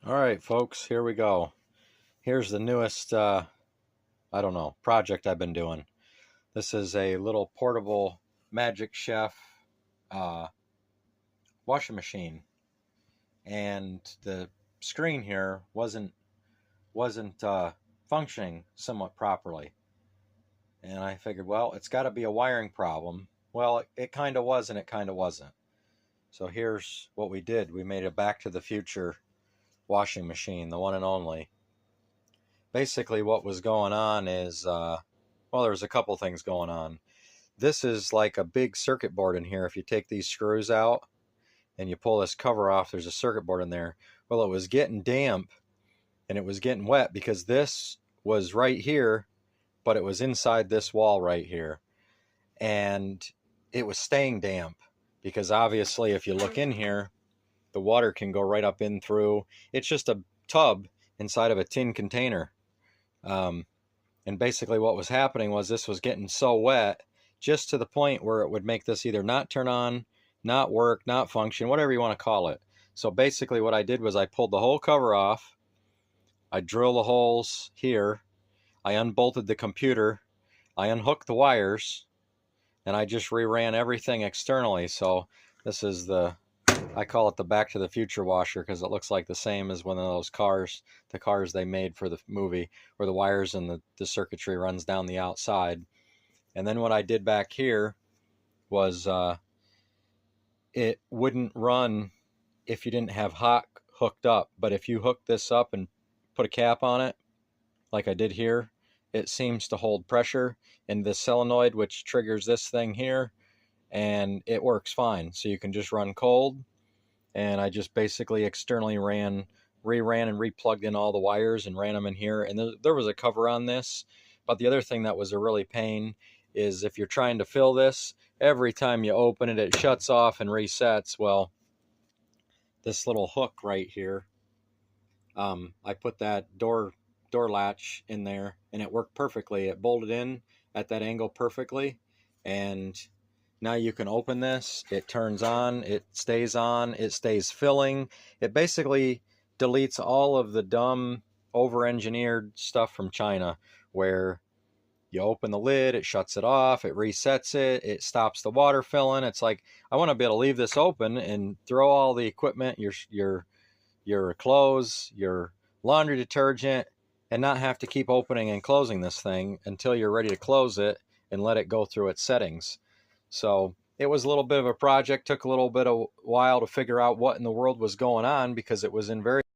All right, folks, here we go. Here's the newest, I don't know, project I've been doing. This is a little portable Magic Chef uh, washing machine, and the screen here wasn't functioning somewhat properly. And I figured, well, it's got to be a wiring problem. Well, it kind of was, and it kind of wasn't. So here's what we did: we made a Back to the Future washing machine, the one and only. Basically, what was going on is, well, there's a couple things going on. This is like a big circuit board in here. If you take these screws out and you pull this cover off, there's a circuit board in there. Well, it was getting damp and it was getting wet because this was right here, but it was inside this wall right here. And it was staying damp because obviously if you look in here, the water can go right up in through. It's just a tub inside of a tin container. And basically what was happening was this was getting so wet just to the point where it would make this either not turn on, not work, not function, whatever you want to call it. So basically what I did was I pulled the whole cover off. I drilled the holes here. I unbolted the computer. I unhooked the wires, and I just reran everything externally. So this is I call it the Back to the Future washer because it looks like the same as one of those cars, the cars they made for the movie, where the wires and the circuitry runs down the outside. And then what I did back here was it wouldn't run if you didn't have hot hooked up. But if you hook this up and put a cap on it, like I did here, it seems to hold pressure in this solenoid, which triggers this thing here, and it works fine. So you can just run cold. And I just basically externally reran and replugged in all the wires and ran them in here. And there was a cover on this. But the other thing that was a really pain is if you're trying to fill this, every time you open it, it shuts off and resets. Well, this little hook right here, I put that door latch in there, and it worked perfectly. It bolted in at that angle perfectly, and now you can open this. It turns on, it stays filling. It basically deletes all of the dumb over-engineered stuff from China where you open the lid, it shuts it off, it resets it, it stops the water filling. It's like, I want to be able to leave this open and throw all the equipment, your clothes, your laundry detergent, and not have to keep opening and closing this thing until you're ready to close it and let it go through its settings. So it was a little bit of a project, took a little bit of while to figure out what in the world was going on because it was in very